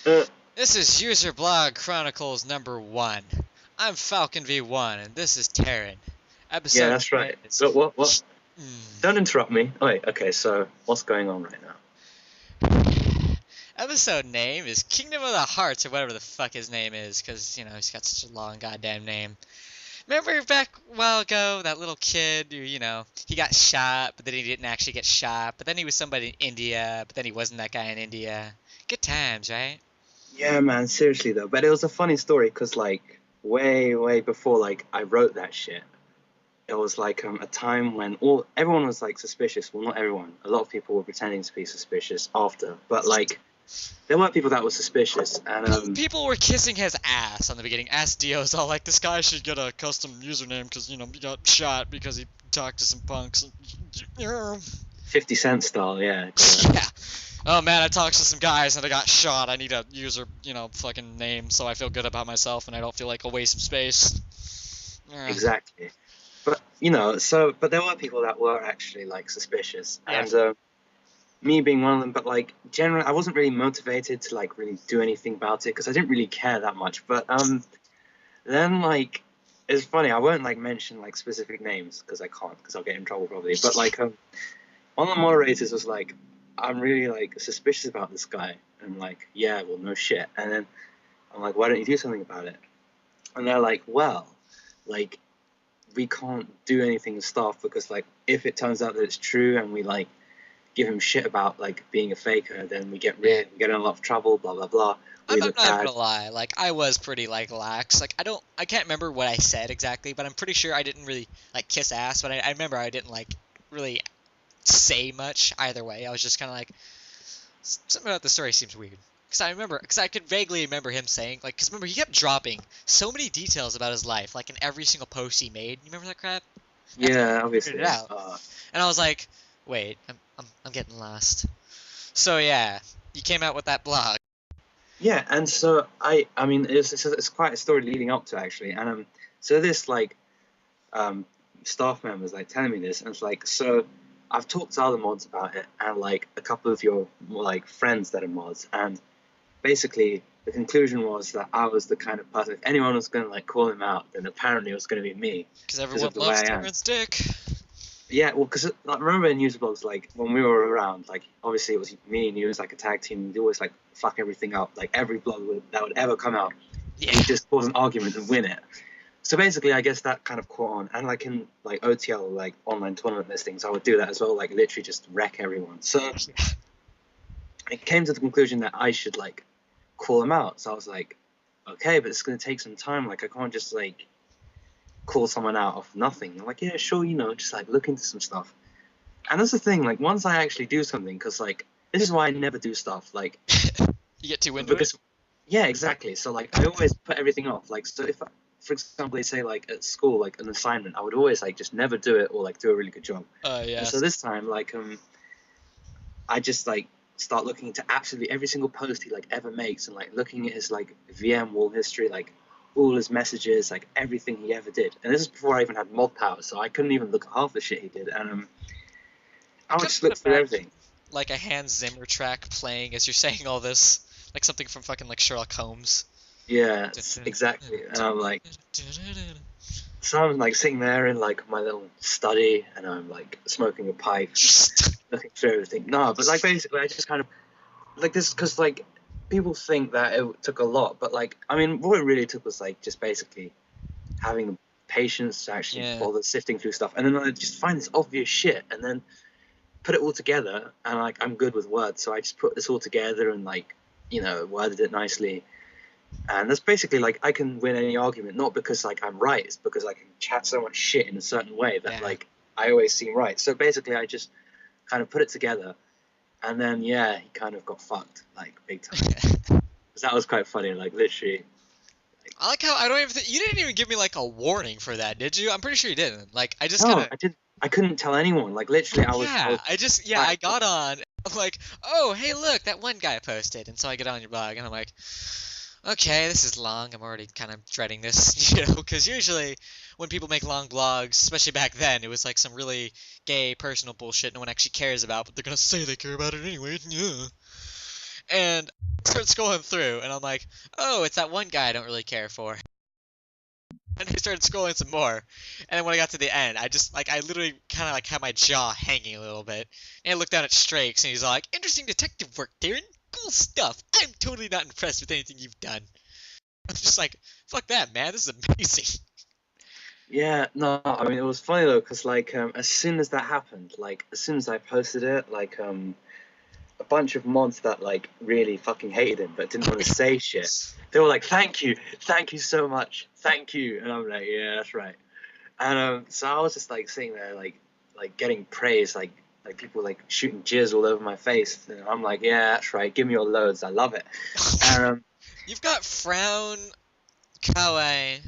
Uh, This is User Blog Chronicles number 1. I'm Falcon V1, and this is Teran. yeah, Episode that's name right. is... But what? Hmm. Don't interrupt me. Oh, wait, okay, so what's going on right now? Episode name is Kingdom of the Hearts, or whatever the fuck his name is, because, he's got such a long goddamn name. Remember back a while ago, that little kid who, he got shot, but then he didn't actually get shot, but then he was somebody in India, but then he wasn't that guy in India. Good times, right? Yeah, man, seriously though. But it was a funny story because, like, way before, like, I wrote that shit, it was like a time when everyone was like suspicious. Well, not everyone. A lot of people were pretending to be suspicious after, but like there were people that were suspicious, and People were kissing his ass on the beginning. Ass Dio's all like, this guy should get a custom username because, he got shot because he talked to some punks. 50 Cent style, yeah. Yeah. Oh man, I talked to some guys and I got shot. I need a user, fucking name so I feel good about myself and I don't feel like a waste of space. Exactly. But but there were people that were actually like suspicious, Yeah. and me being one of them. But like generally, I wasn't really motivated to like really do anything about it because I didn't really care that much. But then like it's funny. I won't like mention like specific names because I can't because I'll get in trouble probably. But like one of the moderators was like, I'm really like suspicious about this guy, and I'm like, yeah, well, no shit. And then I'm like, why don't you do something about it? And they're like, well, like we can't do anything with staff because like if it turns out that it's true and we like give him shit about like being a faker, then Yeah. we get in a lot of trouble, blah blah blah. I'm, We I'm look not even bad. gonna lie, like, I was pretty, like, lax. Like, I can't remember what I said exactly, but I'm pretty sure I didn't really, like, kiss ass, but I remember I didn't, like, really say much either way. I was just kind of like, something about the story seems weird. Because I could vaguely remember him saying, like, because remember, he kept dropping so many details about his life, like, in every single post he made. You remember that crap? That's how Yeah, I figured it obviously. out. And I was like, wait, I'm getting lost. So, yeah, you came out with that blog. Yeah, and so I mean, it's quite a story leading up to actually, and so this like um staff members like telling me this, and it's like so. I've talked to other mods about it, and like a couple of your like friends that are mods, and basically the conclusion was that I was the kind of person if anyone was going to like call him out, then apparently it was going to be me Because because everyone of the way loves I am. Terrence Dick. Yeah, well, because like, remember in user blogs, like when we were around, like obviously it was me and you as like a tag team. We'd always like fuck everything up. Like every that would ever come out, Yeah. we'd just cause an argument and win it. So basically, I guess that kind of caught on, and like in like OTL, like online tournament listings, I would do that as well. Like literally just wreck everyone. So it came to the conclusion that I should like call them out. So I was like, okay, but it's gonna take some time. Like I can't just like call someone out of nothing. I'm like, yeah, sure, just like look into some stuff. And that's the thing, like once I actually do something, because like this is why I never do stuff, like You get too into it? because yeah, exactly. So like I always put everything off. Like so if for example they say like at school like an assignment, I would always like just never do it or like do a really good job. And Yeah. so this time like I just like start looking into absolutely every single post he like ever makes and like looking at his like VM wall history, like all his messages, like everything he ever did. And this is before I even had mod power, so I couldn't even look at half the shit he did. And I I would couldn't just even look through imagine everything. like a Hans Zimmer track playing as you're saying all this, like something from fucking like Sherlock Holmes. Yeah, exactly. And I'm like, so I'm like sitting there in like my little study, and I'm like smoking a pipe, looking through everything. No, but like basically, I just kind of like this because like people think that it took a lot, but like I mean, what it really took was like just basically having the patience to actually Yeah. bother sifting through stuff, and then I just find this obvious shit, and then put it all together, and like I'm good with words, so I just put this all together and like worded it nicely. And that's basically like I can win any argument, not because like I'm right, it's because I can chat so much shit in a certain way that Yeah. like I always seem right. So basically, I just kind of put it together, and then yeah, he kind of got fucked like big time. 'Cause that was quite funny, like literally. Like, I like how I don't even you didn't even give me like a warning for that, did you? I'm pretty sure you didn't. Like I just kind no, of I did. I couldn't tell anyone. Like literally, I was I like, got on. I'm like, oh, hey, look, that one guy posted, and so I get on your blog, and I'm like, okay, this is long. I'm already kind of dreading this, because usually when people make long blogs, especially back then, it was like some really gay personal bullshit no one actually cares about, but they're gonna say they care about it anyway. Yeah. And I start scrolling through, and I'm like, oh, it's that one guy I don't really care for. And I started scrolling some more, and then when I got to the end, I literally kind of like had my jaw hanging a little bit, and I looked down at Strakes, and he's all like, interesting detective work, Darren, cool stuff. I'm totally not impressed with anything you've done. I'm just like, fuck that, man, this is amazing. Yeah, no, I mean it was funny though, because like as soon as that happened, like as soon as I posted it, like a bunch of mods that like really fucking hated him but didn't want to say shit. They were like, thank you so much, thank you," and I'm like, "Yeah, that's right." And so I was just like sitting there like getting praise, like people like shooting jizz all over my face, and I'm like, "Yeah, that's right, give me your loads, I love it." And You've got Frown, Kawaii,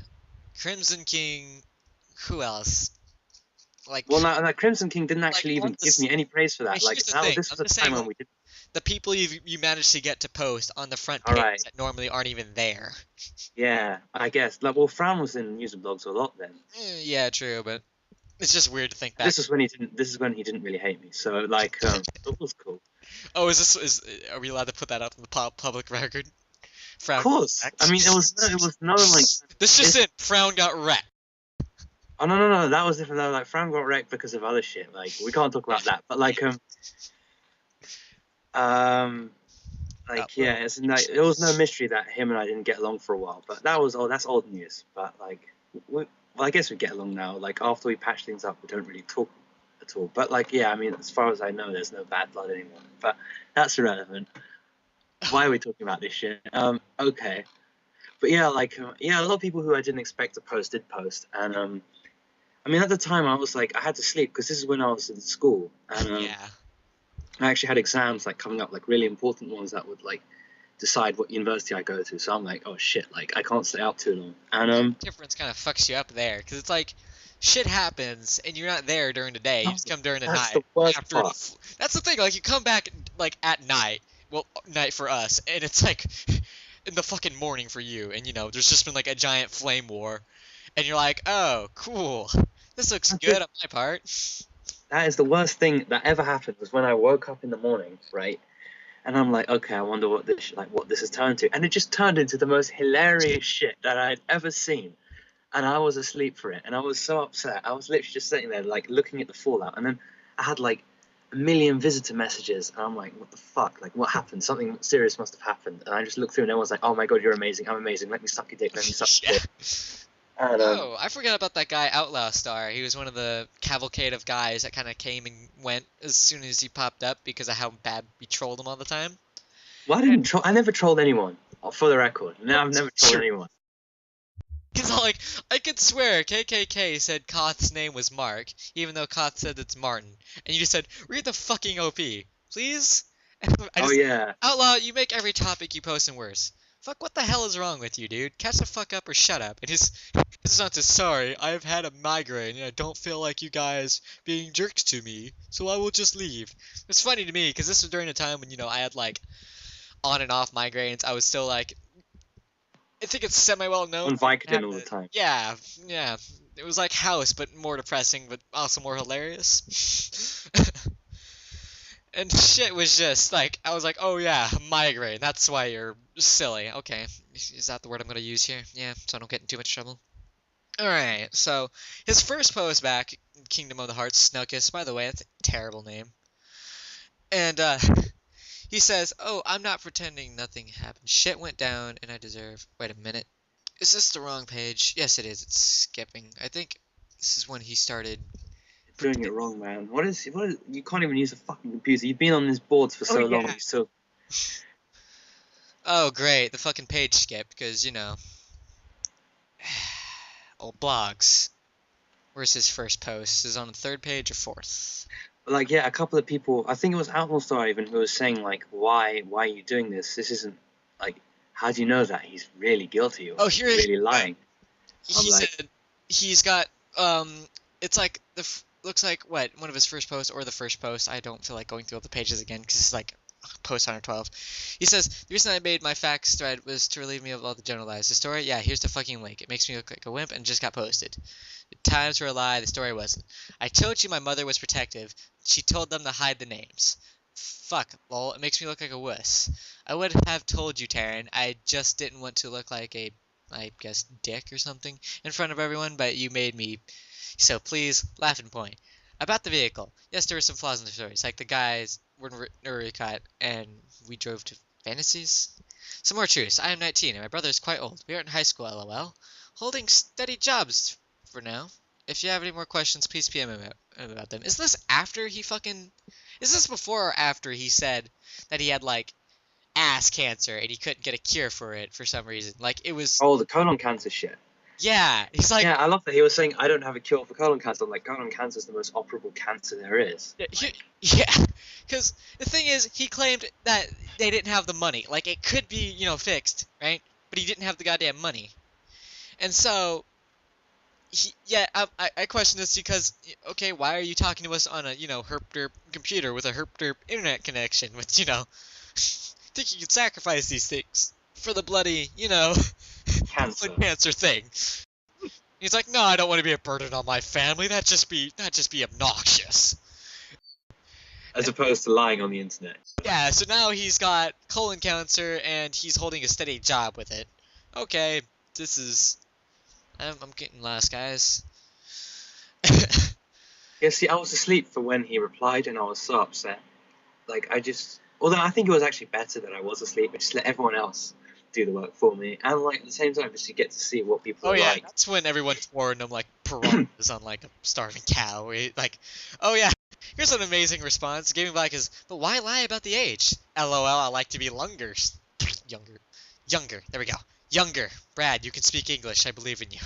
Crimson King, who else? Like, well, no, Crimson King didn't like actually even give me any praise for that. Like here's the that was thing. this I'm was a just time saying, when like, we did. the people you managed to get to post on the front All page right. that normally aren't even there. Yeah, I guess. Like, well, Fran was in user blogs a lot then. Yeah, true, but it's just weird to think back. This is when he didn't. This is when he didn't really hate me. So like, it was cool. Oh, are we allowed to put that up on the public record? Frown. Of course. I mean, it was no like. This just it. Frown got wrecked. Oh no, that was different though. Like Fran got wrecked because of other shit. Like we can't talk about that. But like like yeah, it's like it was no mystery that him and I didn't get along for a while. But that's old news. But like, well, I guess we get along now. Like after we patch things up, we don't really talk at all. But like, yeah, I mean, as far as I know, there's no bad blood anymore. But that's irrelevant. Why are we talking about this shit? Okay. But yeah, like, yeah, a lot of people who I didn't expect to post did post, and I mean, at the time I was like, I had to sleep because this is when I was in school, and Yeah. I actually had exams like coming up, like really important ones that would like decide what university I go to. So I'm like, oh shit, like I can't stay out too long, and Difference kind of fucks you up there because it's like shit happens and you're not there during the day. You just come during the that's night. the worst part. That's the thing. Like you come back like at night. Well, night for us, and it's like in the fucking morning for you. And you know, there's just been like a giant flame war, and you're like, oh, cool. This looks good on my part. That is the worst thing that ever happened was when I woke up in the morning, right? And I'm like, okay, I wonder what this has turned to, and it just turned into the most hilarious shit that I had ever seen. And I was asleep for it, and I was so upset. I was literally just sitting there, like looking at the fallout, and then I had like a million visitor messages, and I'm like, what the fuck? Like, what happened? Something serious must have happened. And I just looked through, and everyone's like, oh my god, you're amazing. I'm amazing. Let me suck your dick. Let me suck your dick. And, Oh, I forgot about that guy, Outlaw Star. He was one of the cavalcade of guys that kind of came and went as soon as he popped up because of how bad we trolled him all the time. well, I never trolled anyone. For the record, no, I've never trolled anyone. He's all like, I could swear KKK said Koth's name was Mark, even though Koth said it's Martin. And you just said, read the fucking OP, please? Oh yeah. Outlaw, you make every topic you post worse. Fuck, what the hell is wrong with you, dude? Catch the fuck up or shut up. And his response is, sorry, I've had a migraine and I don't feel like you guys being jerks to me, so I will just leave. It's funny to me, because this was during a time when, you know, I had, like, on and off migraines. I was still, like, I think it's semi-well known. On Vicodin all the time. Yeah. It was like House, but more depressing, but also more hilarious. And shit was just like, I was like, oh yeah, migraine, that's why you're silly. Okay, is that the word I'm going to use here? Yeah, so I don't get in too much trouble. Alright, so his first post back, Kingdom of the Heart, Snookus, by the way, that's a terrible name. And he says, oh, I'm not pretending nothing happened. Shit went down and I deserve... Wait a minute. Is this the wrong page? Yes, it is. It's skipping. I think this is when he started... Doing it wrong, man. What is you can't even use a fucking computer. You've been on these boards for so long. You still. Oh great, the fucking page skipped because you know. Old blogs. Where's his first post? Is it on the third page or fourth? Like yeah, a couple of people. I think it was Outlaw Star even who was saying like, why are you doing this? This isn't like. How do you know that he's really guilty or really lying? He said he's got It's like looks like what, one of his first posts or the first post. I don't feel like going through all the pages again because it's like post 112. He says, the reason I made my facts thread was to relieve me of all the general lies. The story, yeah, here's the fucking link. It makes me look like a wimp and just got posted. The times were a lie, the story wasn't. I told you my mother was protective. She told them to hide the names. Fuck, lol, it makes me look like a wuss. I would have told you, Taryn. I just didn't want to look like a, I guess, dick or something in front of everyone, but you made me. So please, laughing point. About the vehicle. Yes, there were some flaws in the stories, like the guys were cut and we drove to Fantasies. Some more truths. I am 19 and my brother is quite old. We aren't in high school, lol. Holding steady jobs for now. If you have any more questions, please PM about them. Is this after he fucking... Is this before or after he said that he had, like, ass cancer and he couldn't get a cure for it for some reason? Like, it was... Oh, the colon cancer shit. Yeah, he's like... Yeah, I love that he was saying, I don't have a cure for colon cancer. Like, colon cancer is the most operable cancer there is. Yeah, because the thing is, he claimed that they didn't have the money. Like, it could be, you know, fixed, right? But he didn't have the goddamn money. And so... I question this because, okay, why are you talking to us on a, you know, herp-derp computer with a herp-derp internet connection with, you know, think you could sacrifice these things for the bloody, you know, cancer thing. He's like, no, I don't want to be a burden on my family. That'd just be obnoxious. As opposed to lying on the internet. Yeah, so now he's got colon cancer and he's holding a steady job with it. Okay, this is... I'm getting lost, guys. Yeah, see, I was asleep for when he replied, and I was so upset. Like, although I think it was actually better that I was asleep, I just let everyone else do the work for me. And, like, at the same time, just to get to see what people are like. That's when everyone's pouring them, like, piranhas on, like, a starving cow. Like, oh, yeah, here's an amazing response. Gaming Black is, but why lie about the age? LOL, I like to be younger. There we go. Younger. Brad, you can speak English. I believe in you.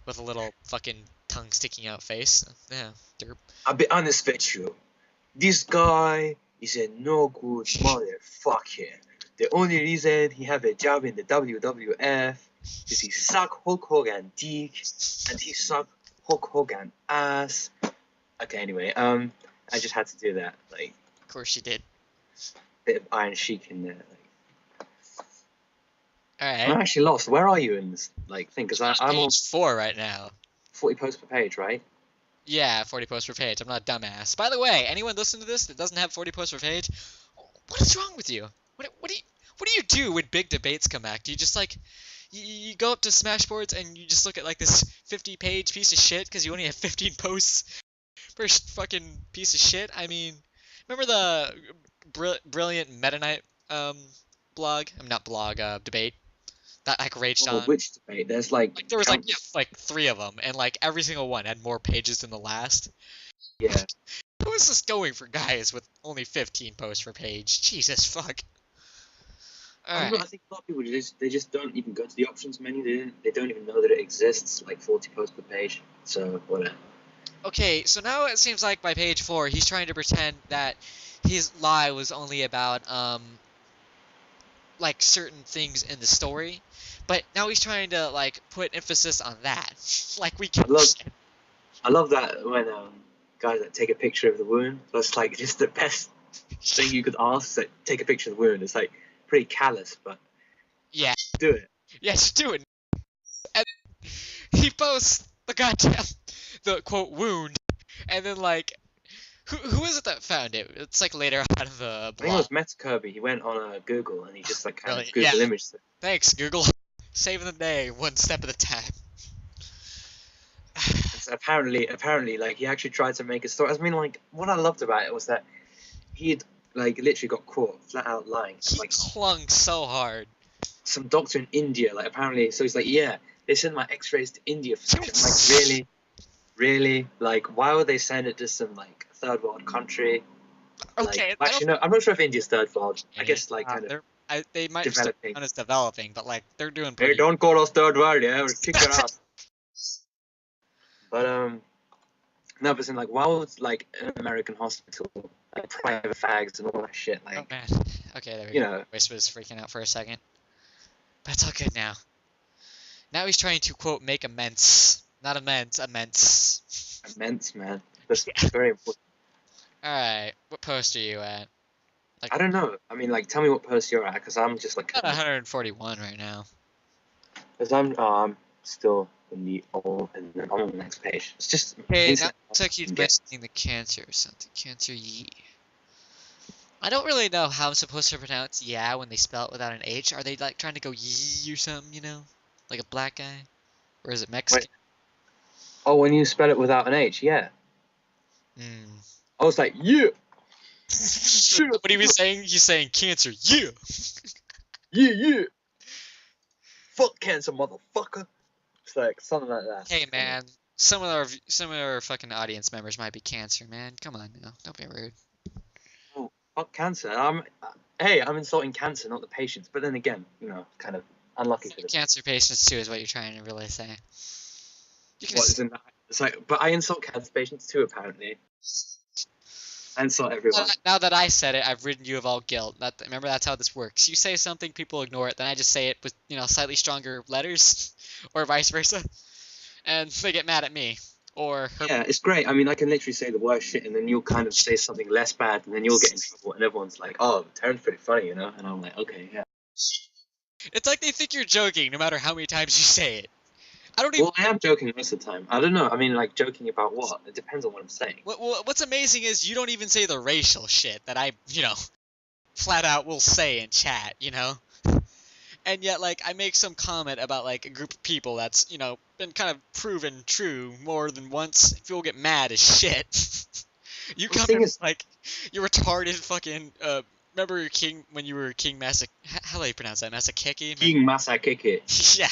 With a little fucking tongue sticking out face. Yeah, derp. I'll be honest with you. This guy is a no good motherfucker. The only reason he have a job in the WWF is he suck Hulk Hogan dick and he suck Hulk Hogan ass. Okay, anyway, I just had to do that. Like, of course you did. Bit of Iron Sheik in there. Like. Alright. I'm actually lost. Where are you in this thing? Because I'm on page 4 right now. 40 posts per page, right? Yeah, 40 posts per page. I'm not a dumbass. By the way, anyone listening to this that doesn't have 40 posts per page, what is wrong with you? What do you do when big debates come back? Do you just like you go up to Smashboards and you just look at like this 50-page piece of shit because you only have 15 posts per fucking piece of shit? I mean, remember the brilliant Meta Knight blog? I'm not blog, debate. That like raged on. Which debate? There's like there was like 3 of them, and like every single one had more pages than the last. Yeah. Who is this going for guys with only 15 posts per page? Jesus fuck. I think a lot of people just don't even go to the options menu. They don't even know that it exists. Like 40 posts per page. So whatever. Okay, so now it seems like by page 4 he's trying to pretend that his lie was only about like certain things in the story. But now he's trying to like put emphasis on that. Like we can. I love that when guys that take a picture of the wound. That's like just the best thing you could ask. Like, take a picture of the wound. It's like pretty callous, but yeah, do it. Yeah, just do it. And he posts the quote wound, and then like who is it that found it? It's like later on in the blog. I think it was Meta Kirby. He went on Google and he just like kind of Google imaged it. Thanks, Google. Saving the day, one step at a time. So apparently, like he actually tried to make a story. I mean, like what I loved about it was that he'd like literally got caught flat out lying. He like clung so hard. Some doctor in India, like apparently, so he's like, yeah, they send my X-rays to India for some shit. I'm like, really? Like, why would they send it to some like third world country? Okay, like, actually, no, I'm not sure if India's third world. I guess like kind of. They might be known as developing, but like they're doing pretty. Hey, don't call us third world, yeah? We'll kick your ass. But no, but like, why would like an American hospital, like private fags and all that shit, like? Oh man. Okay, there we go. Know. Voice was freaking out for a second, but it's all good now. Now he's trying to quote make amends, not immense. Immense, man. That's very important. All right, what post are you at? Like, I don't know. I mean, like, tell me what post you're at, because I'm just like. I'm at 141 right now. Because I'm still in the old, and then I'm on the next page. It's just. Okay, now looks like he's mentioning the cancer or something. Cancer, yee. I don't really know how I'm supposed to pronounce yeah when they spell it without an H. Are they like trying to go yee or something, you know? Like a black guy? Or is it Wait. Mexican? Oh, when you spell it without an H, yeah. Hmm. I was like, yeah, What he was saying? He's saying cancer, yeah! yeah, yeah. Fuck cancer, motherfucker. It's like something like that. Hey Funny. man, some of our fucking audience members might be cancer, man. Come on now, don't be rude. Oh, fuck cancer. Hey, I'm insulting cancer, not the patients. But then again, kind of unlucky for them. Cancer patients too is what you're trying to really say. You can What is in that? It's like, but I insult cancer patients too, apparently. I insult everyone. now that I said it, I've ridden you of all guilt. Remember, that's how this works. You say something, people ignore it, then I just say it with slightly stronger letters, or vice versa, and they get mad at me. Or Yeah, it's great. I mean, I can literally say the worst shit, and then you'll kind of say something less bad, and then you'll get in trouble, and everyone's like, "Oh, Teran's pretty funny," And I'm like, "Okay, yeah." it's like they think you're joking, no matter how many times you say it. I don't even. Well, I am joking most of the time. I don't know. I mean, like joking about what? It depends on what I'm saying. What's amazing is you don't even say the racial shit that I, flat out will say in chat, And yet, like, I make some comment about, like, a group of people that's, been kind of proven true more than once. People get mad as shit. You The come thing in, is, like, you retarded fucking, remember King, when you were King how do you pronounce that? Masakeki? King Masakeke, Yeah.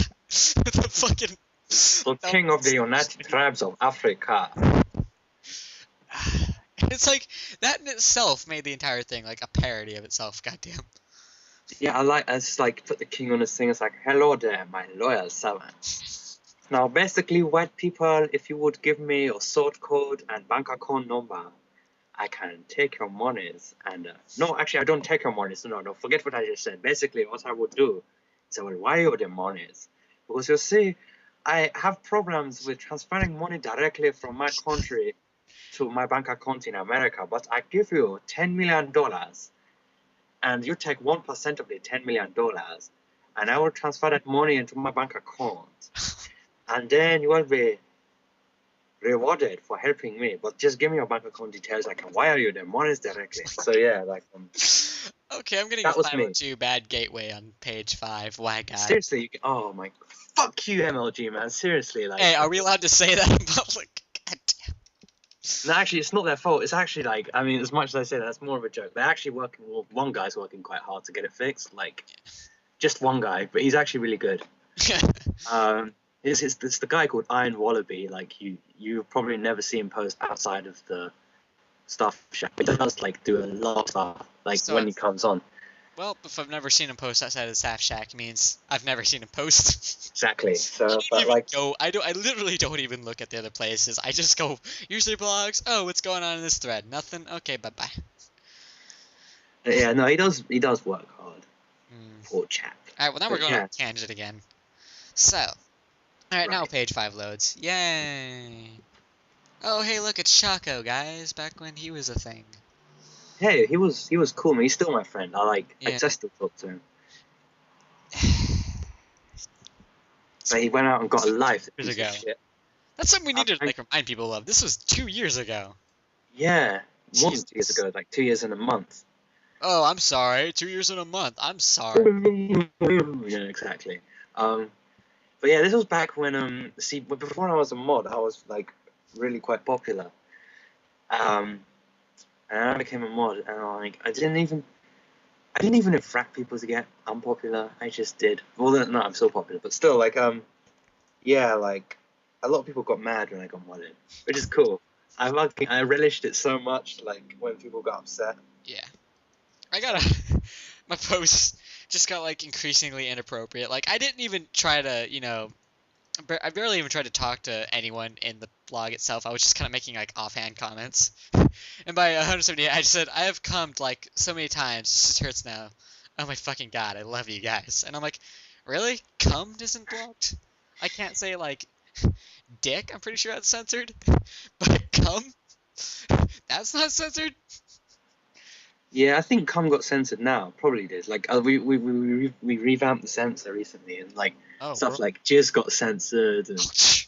The fucking... the king of the United Tribes of Africa. It's like, that in itself made the entire thing, like, a parody of itself, goddamn. Yeah, I just like put the king on his thing. It's like, hello there, my loyal servant. Now, basically, white people, if you would give me your sort code and bank account number, I can take your monies. And no, actually, I don't take your monies. No, forget what I just said. Basically, what I would do is I will wire you the monies. Because you see, I have problems with transferring money directly from my country to my bank account in America, but I give you $10 million and you take 1% of the $10 million and I will transfer that money into my bank account. And then you will be rewarded for helping me. But just give me your bank account details. I can wire you the monies directly. So yeah, like Okay, I'm getting a that was me. 502 bad gateway on page 5. Why, God? Seriously, oh my, fuck you, MLG man. Seriously, like. Hey, are we allowed to say that in public? God damn. No, actually, it's not their fault. It's actually like, I mean, as much as I say that, that's more of a joke. They're actually working. Well, one guy's working quite hard to get it fixed. Like, just one guy, but he's actually really good. It's the guy called Iron Wallaby. Like you probably never see him post outside of the stuff shack. But he does like do a lot of stuff like So when he comes on. Well, if I've never seen him post outside of the staff shack, it means I've never seen him post. Exactly. So, I but even like, go. I literally don't even look at the other places. I just go. Usually blogs. Oh, what's going on in this thread? Nothing. Okay, bye bye. yeah, no, he does work hard. Poor chap. All right. Well, now we're But going on yeah. a tangent again. So, all right, now Right. page 5 loads. Yay! Oh, hey, look, it's Shaco, guys. Back when he was a thing. Hey, he was cool, man. He's still my friend. I Yeah. just still talk to him. But he went out and got a life. Years Piece ago. of shit. That's something we need to like remind people of. This was 2 years ago. Yeah, more than Jesus. 2 years ago, like 2 years and a month. Oh, I'm sorry. 2 years and a month. I'm sorry. Yeah, exactly. But yeah, this was back when see, before I was a mod, I was like really quite popular. And I became a mod, and I didn't even infract people to get unpopular. I just did. Well, no, I'm still popular, but still, like yeah, like a lot of people got mad when I got modded, which is cool. I relished it so much, like when people got upset. Yeah. I got my posts just got like increasingly inappropriate. Like I didn't even try to, I barely even tried to talk to anyone in the blog itself. I was just kind of making like offhand comments. And by 178, I just said, I have cummed like so many times, it just hurts now. Oh my fucking god, I love you guys. And I'm like, really? Cummed isn't blocked? I can't say like dick, I'm pretty sure that's censored. But cum? That's not censored? Yeah, I think cum got censored now. Probably did. Like we revamped the censor recently, and like stuff like jizz got censored, and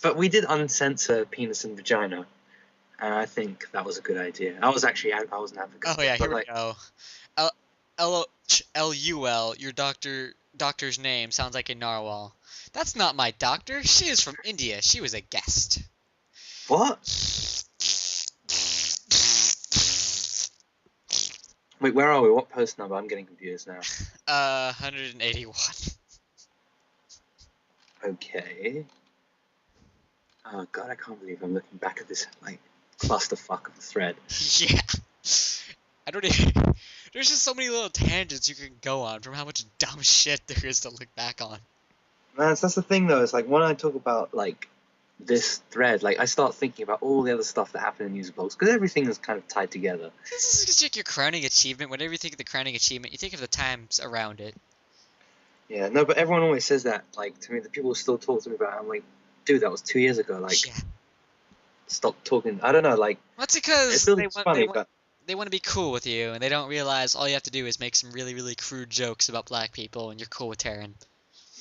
but we did uncensor penis and vagina. and I think that was a good idea. I was an advocate. Oh yeah, But here we like, go. Lul, your doctor's name sounds like a narwhal. That's not my doctor. She is from India. She was a guest. what? Wait, where are we? What post number? I'm getting confused now. 181. Okay. Oh god, I can't believe I'm looking back at this like clusterfuck of a thread. Yeah. I don't even. There's just so many little tangents you can go on from how much dumb shit there is to look back on. Man, that's the thing though. It's like when I talk about like this thread, like I start thinking about all the other stuff that happened in news blogs because everything is kind of tied together. This is like your crowning achievement. Whenever you think of the crowning achievement, you think of the times around it. Yeah, no, but everyone always says that. Like to me, the people still talk to me about it. I'm like, dude, that was 2 years ago. Like, Yeah. stop talking. I don't know. Like, That's it because still looks funny, but they want to be cool with you, and they don't realize all you have to do is make some really, really crude jokes about black people, and you're cool with Teran.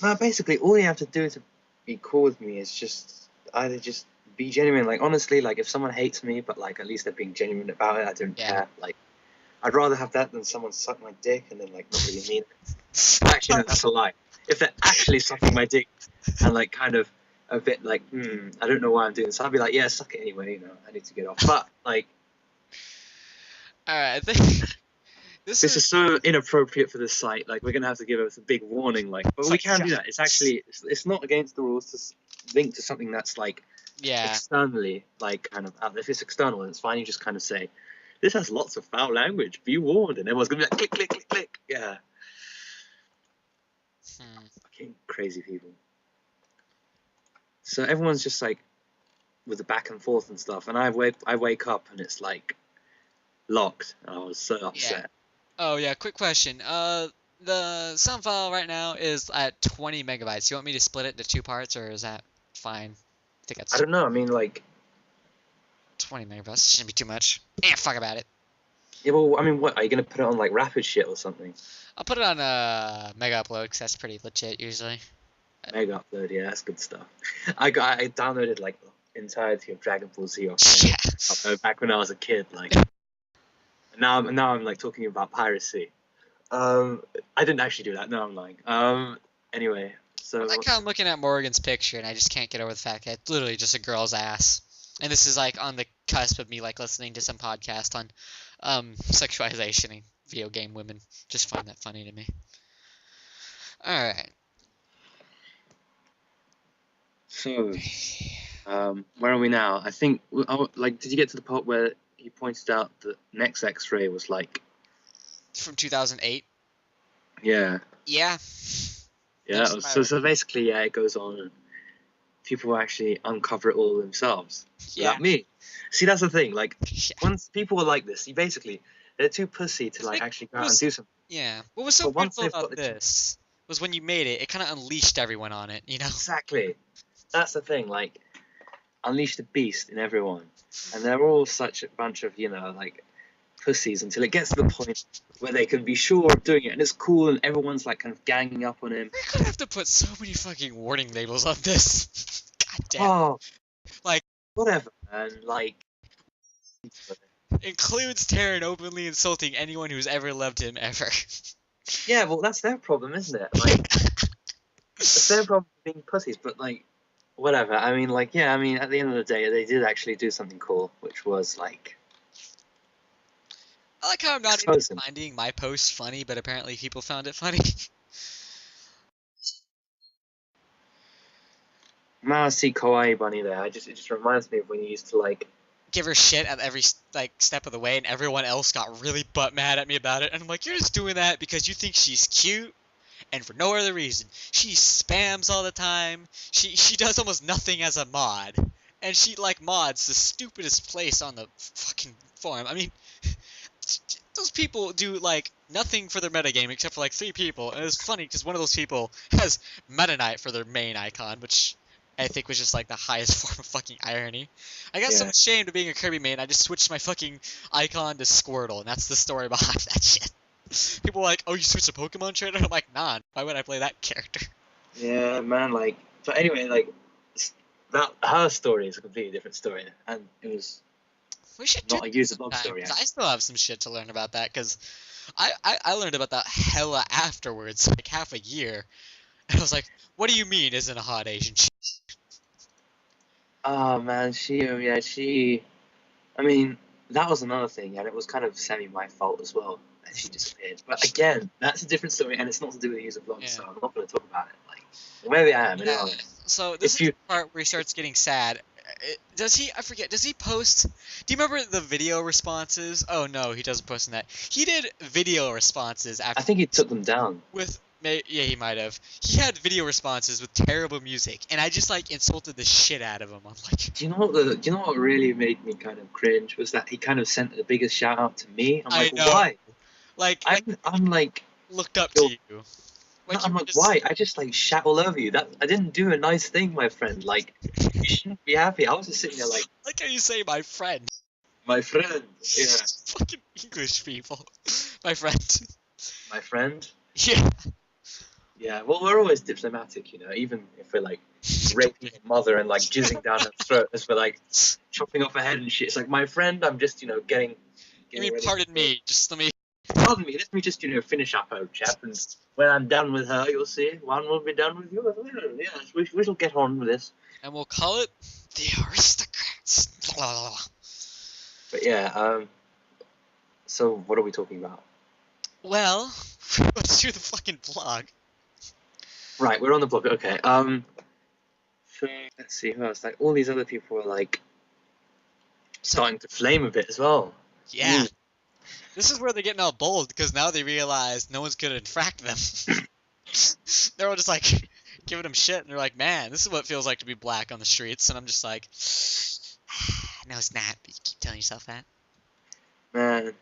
no, basically, all you have to do to be cool with me is just either just be genuine. Like, honestly, like if someone hates me, but like at least they're being genuine about it, I don't care. Like, I'd rather have that than someone suck my dick and then like not really mean it. Actually, no, that's a lie. If they're actually sucking my dick and like kind of a bit like, I don't know why I'm doing this, I'd be like, yeah, suck it anyway. You know, I need to get off. But like, Alright, I think this is so inappropriate for this site. Like, we're gonna have to give us a big warning. Like, but we can do that. It's actually it's not against the rules to link to something that's like externally like kind of out there. If it's external, then it's fine. You just kind of say, this has lots of foul language. Be warned, and everyone's gonna be like, click, click, click, click. Yeah. Fucking crazy people. So everyone's just like with the back and forth and stuff, and I wake up and it's like locked, and I was so upset. Yeah. Oh yeah, quick question. The sound file right now is at 20 megabytes. You want me to split it into 2 parts, or is that fine? I think that's. I don't know. I mean, like 20 megabytes shouldn't be too much. Fuck about it. Yeah, well, I mean, what are you gonna put it on like rapid shit or something? I'll put it on mega upload because that's pretty legit usually. Mega upload, yeah, that's good stuff. I downloaded like the entirety of Dragon Ball Z off back when I was a kid, like. Now I'm like talking about piracy. I didn't actually do that. No, I'm lying. Anyway, so. I like how I'm looking at Morgan's picture and I just can't get over the fact that it's literally just a girl's ass. And this is like on the cusp of me like listening to some podcast on sexualization in video game women. Just find that funny to me. Alright. So, where are we now? I think, like, did you get to the part where he pointed out that next X-ray was like from 2008? Yeah. Yeah. Yeah. So basically, yeah, it goes on, and people actually uncover it all themselves. Yeah. Without me. See, that's the thing. Like, once people are like this, they're too pussy to like actually go out and do something. Yeah. What was so beautiful about this was when you made it, it kind of unleashed everyone on it, you know? Exactly. That's the thing. Like, unleash the beast in everyone, and they're all such a bunch of like pussies until it gets to the point where they can be sure of doing it, and it's cool, and everyone's like kind of ganging up on him. We're gonna have to put so many fucking warning labels on this. God damn. Oh, like whatever, man. Like, includes Teran openly insulting anyone who's ever loved him ever. Yeah, well, that's their problem, isn't it? Like, it's their problem being pussies, but like, whatever. I mean, like, yeah. I mean, at the end of the day, they did actually do something cool, which was like. I like how I'm not even finding my post funny, but apparently people found it funny. Now I see Kawaii Bunny there. It just reminds me of when you used to like give her shit at every like step of the way, and everyone else got really butt mad at me about it. And I'm like, you're just doing that because you think she's cute, and for no other reason. She spams all the time. She does almost nothing as a mod, and she like mods the stupidest place on the fucking forum. I mean. Those people do like nothing for their metagame except for like 3 people, and it's funny because one of those people has Meta Knight for their main icon, which I think was just like the highest form of fucking irony. I got so ashamed of being a Kirby main, I just switched my fucking icon to Squirtle, and that's the story behind that shit. People are like, oh, you switched to Pokemon trainer? I'm like, nah, why would I play that character? Yeah, man, like, but anyway, like, that her story is a completely different story, and it was We should do not a that user blog sometime, story. 'cause I still have some shit to learn about that, because I learned about that hella afterwards, like half a year. And I was like, what do you mean isn't a hot Asian chick? Oh man, she. I mean, that was another thing, and it was kind of semi my fault as well that she disappeared. But again, that's a different story, and it's not to do with user blog, Yeah. so I'm not going to talk about it. Like, maybe I am. Yeah. Anyway, So this if is you, the part where he starts getting sad. Does he? I forget. Does he post? Do you remember the video responses? Oh no, he doesn't post in that. He did video responses I after think he took them down. with. Yeah, he might have. He had video responses with terrible music, and I just like insulted the shit out of him. I'm like, Do you know what really made me kind of cringe was that he kind of sent the biggest shout out to me. I'm I like, know. why? Like I'm like, looked up yo, to you. no, Like you I'm were like, just. why? I just like shout all over you. That I didn't do a nice thing, my friend. Like, you shouldn't be happy. I was just sitting there like, Like how you say my friend. my friend. Yeah, Fucking English people. My friend. my friend. Yeah. Yeah, well, we're always diplomatic, even if we're like raping a mother and like jizzing down her throat as we're like chopping off her head and shit. It's like, my friend, I'm just, getting You mean ready. pardon me? Just let me. Pardon me, let me just, finish up, old chap, and when I'm done with her, you'll see, one will be done with you as well. Yes, we shall get on with this. And we'll call it the aristocrats. But yeah, so what are we talking about? Well, let's do the fucking vlog. Right, we're on the blog. Okay. So let's see who else. Like all these other people are like starting to flame a bit as well. Yeah. This is where they're getting all bold, because now they realize no one's gonna infract them. They're all just like giving them shit, and they're like, man, this is what it feels like to be black on the streets. And I'm just like, no, it's not. But you keep telling yourself that. Man.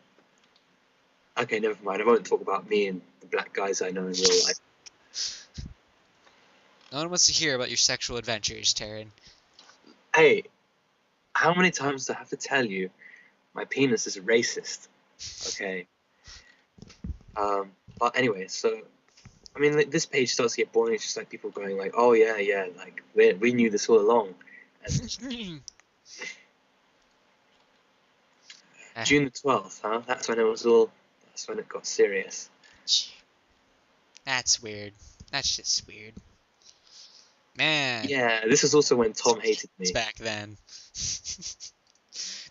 Okay, never mind. I won't talk about me and the black guys I know in real life. No one wants to hear about your sexual adventures, Teran. Hey, how many times do I have to tell you my penis is racist? Okay. But anyway, so I mean, like, this page starts to get boring. It's just like people going like, "Oh yeah, like we knew this all along." And June the 12th, huh? That's when it was all. That's when it got serious. That's weird. That's just weird. Man. Yeah, this is also when Tom hated me. Back then.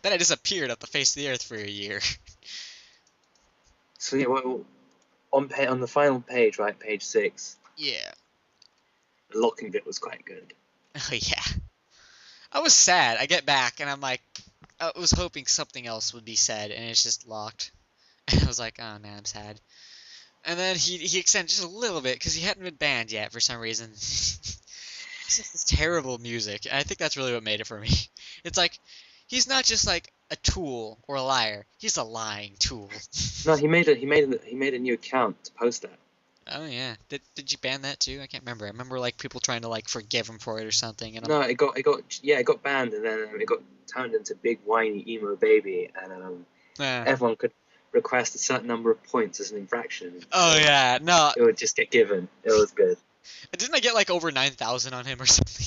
Then I disappeared off the face of the earth for a year. So yeah, well, on the final page, right, page 6, Yeah. the locking bit was quite good. Oh yeah. I was sad. I get back and I'm like, I was hoping something else would be said, and it's just locked. And I was like, oh man, I'm sad. And then he extended just a little bit because he hadn't been banned yet for some reason. It's just this terrible music. And I think that's really what made it for me. It's like he's not just like a tool or a liar. He's a lying tool. No, he made a new account to post that. Oh yeah. Did you ban that too? I can't remember. I remember like people trying to like forgive him for it or something. And No, it got banned, and then it got turned into Big Whiny Emo Baby, and everyone could request a certain number of points as an infraction. Oh yeah, no. It would just get given. It was good. Didn't I get like over 9,000 on him or something?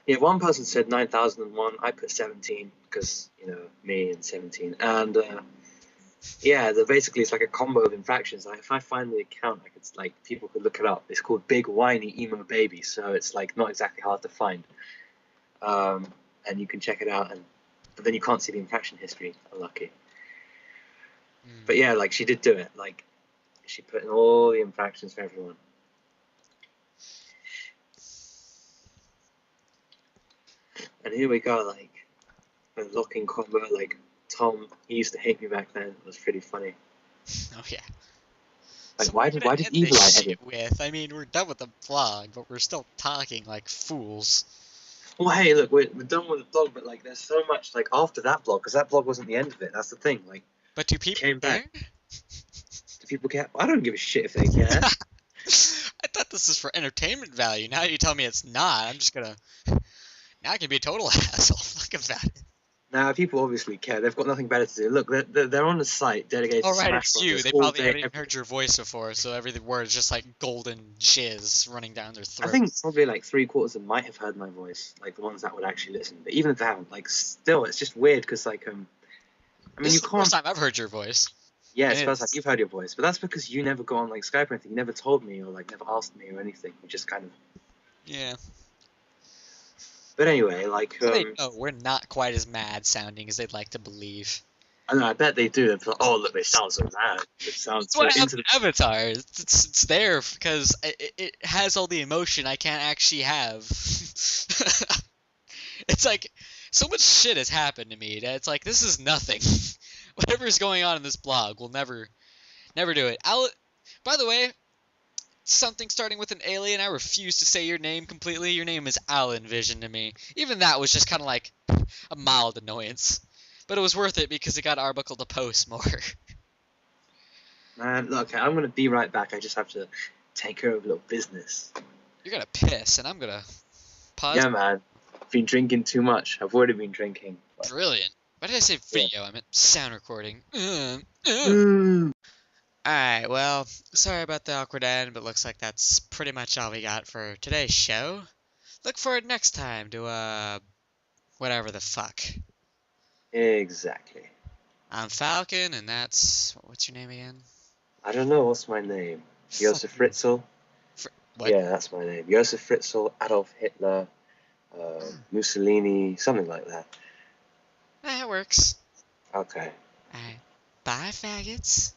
Yeah, one person said 9,001. I put 17 because me and 17, and yeah, basically it's like a combo of infractions. Like if I find the account, people could look it up. It's called Big Whiny Emo Baby, so it's like not exactly hard to find. And you can check it out, but then you can't see the infraction history. Unlucky. But yeah, like she did do it. Like she put in all the infractions for everyone. And here we go, like a locking combo. Like Tom, he used to hate me back then. It was pretty funny. Oh yeah. Like So why did Evil Eye edit? With? I mean, we're done with the vlog, but we're still talking like fools. Well, hey, look, we're done with the blog, but like, there's so much like after that blog, because that blog wasn't the end of it. That's the thing. Like, but do people came care? back. Do people care? I don't give a shit if they care. I thought this is for entertainment value. Now you tell me it's not. I'm just gonna. Now I can be a total asshole. Look about it. Now, people obviously care. They've got nothing better to do. Look, they're on a site dedicated to Oh right, Smash it's Brothers you. They all probably day, haven't even heard your voice before, so every word is just like golden jizz running down their throat. I think probably like 3/4 of them might have heard my voice, like the ones that would actually listen. But even if they haven't, like still, it's just weird because like I mean, This you is the first can't. time I've heard your voice. Yeah, And it's the first time it's you've heard your voice, but that's because you never go on like Skype or anything. You never told me or like never asked me or anything. You just kind of. yeah. But anyway, like So they know we're not quite as mad sounding as they'd like to believe. I know, I bet they do. They're like, oh look, they sound so mad. It sounds That's so why I have into the the. avatar. It's there because it has all the emotion I can't actually have. It's like so much shit has happened to me that it's like this is nothing. Whatever's going on in this blog will never do it. By the way, something starting with an alien. I refuse to say your name completely. Your name is Alan Vision to me. Even that was just kind of like a mild annoyance, but it was worth it because it got Arbuckle to post more. Man, look, okay, I'm gonna be right back. I just have to take care of a little business. You're gonna piss, and I'm gonna pause. Yeah, man. Been drinking too much. I've already been drinking. But, Brilliant. Why did I say yeah. video? I meant sound recording. Mm. Alright, well, sorry about the awkward end, but looks like that's pretty much all we got for today's show. Look forward next time to, whatever the fuck. Exactly. I'm Falcon, and that's... What's your name again? I don't know what's my name. Josef Fucking... Fritzl. What? Yeah, that's my name. Josef Fritzl, Adolf Hitler, Mussolini, something like that. That works. Okay. Alright. Bye, faggots.